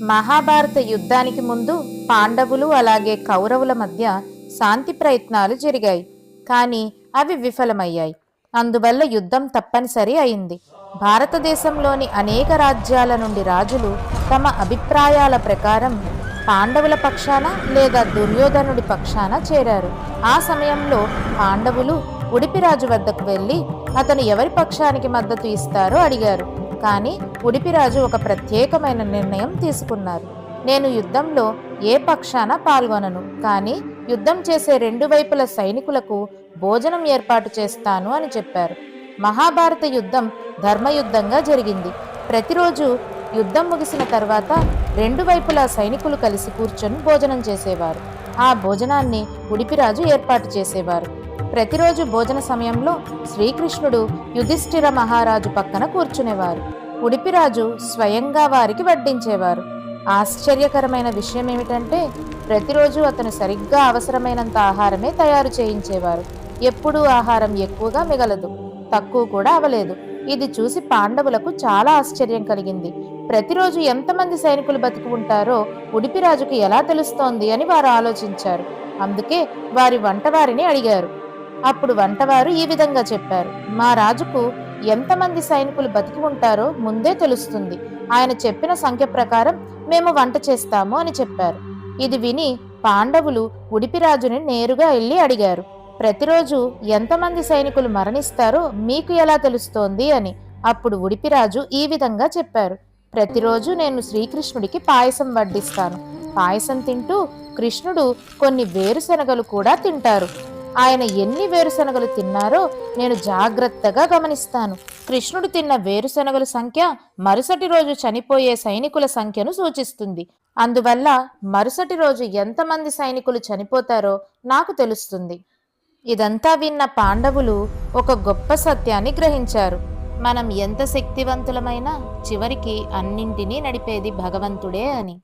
మహాభారత యుద్ధానికి ముందు పాండవులు అలాగే కౌరవుల మధ్య శాంతి ప్రయత్నాలు జరిగాయి. కానీ అవి విఫలమయ్యాయి. అందువల్ల యుద్ధం తప్పనిసరి అయింది. భారతదేశంలోని అనేక రాజ్యాల నుండి రాజులు తమ అభిప్రాయాల ప్రకారం పాండవుల పక్షాన లేదా దుర్యోధనుడి పక్షాన చేరారు. ఆ సమయంలో పాండవులు ఉడిపిరాజు వద్దకు వెళ్ళి అతను ఎవరి పక్షానికి మద్దతు ఇస్తారో అడిగారు. కానీ ఉడిపిరాజు ఒక ప్రత్యేకమైన నిర్ణయం తీసుకున్నారు. నేను యుద్ధంలో ఏ పక్షాన పాల్గొనను, కానీ యుద్ధం చేసే రెండు వైపుల సైనికులకు భోజనం ఏర్పాటు చేస్తాను అని చెప్పారు. మహాభారత యుద్ధం ధర్మయుద్ధంగా జరిగింది. ప్రతిరోజు యుద్ధం ముగిసిన తర్వాత రెండు వైపులా సైనికులు కలిసి కూర్చొని భోజనం చేసేవారు. ఆ భోజనాన్ని ఉడిపిరాజు ఏర్పాటు చేసేవారు. ప్రతిరోజు భోజన సమయంలో శ్రీకృష్ణుడు యుధిష్ఠిర మహారాజు పక్కన కూర్చునేవారు. ఉడిపిరాజు స్వయంగా వారికి వడ్డించేవారు. ఆశ్చర్యకరమైన విషయం ఏమిటంటే ప్రతిరోజు అతను సరిగ్గా అవసరమైనంత ఆహారమే తయారు చేయించేవారు. ఎప్పుడూ ఆహారం ఎక్కువగా మిగలదు, తక్కువ కూడా అవలేదు. ఇది చూసి పాండవులకు చాలా ఆశ్చర్యం కలిగింది. ప్రతిరోజు ఎంతమంది సైనికులు బతికి ఉంటారో ఉడిపిరాజుకు ఎలా తెలుస్తోంది అని వారు ఆలోచించారు. అందుకే వారి వంటవారిని అడిగారు. అప్పుడు వంటవారు ఈ విధంగా చెప్పారు: మా రాజుకు ఎంతమంది సైనికులు బతికి ఉంటారో ముందే తెలుస్తుంది. ఆయన చెప్పిన సంఖ్య ప్రకారం మేము వంట చేస్తాము అని చెప్పారు. ఇది విని పాండవులు ఉడిపిరాజుని నేరుగా వెళ్ళి అడిగారు, ప్రతిరోజు ఎంతమంది సైనికులు మరణిస్తారో మీకు ఎలా తెలుస్తోంది అని. అప్పుడు ఉడిపిరాజు ఈ విధంగా చెప్పారు: ప్రతిరోజు నేను శ్రీకృష్ణుడికి పాయసం వడ్డిస్తాను. పాయసం తింటూ కృష్ణుడు కొన్ని వేరుశనగలు కూడా తింటారు. ఆయన ఎన్ని వేరుశనగలు తిన్నారో నేను జాగ్రత్తగా గమనిస్తాను. కృష్ణుడు తిన్న వేరుశనగల సంఖ్య మరుసటి రోజు చనిపోయే సైనికుల సంఖ్యను సూచిస్తుంది. అందువల్ల మరుసటి రోజు ఎంతమంది సైనికులు చనిపోతారో నాకు తెలుస్తుంది. ఇదంతా విన్న పాండవులు ఒక గొప్ప సత్యాన్ని గ్రహించారు. మనం ఎంత శక్తివంతులమైనా చివరికి అన్నింటినీ నడిపేది భగవంతుడే అని.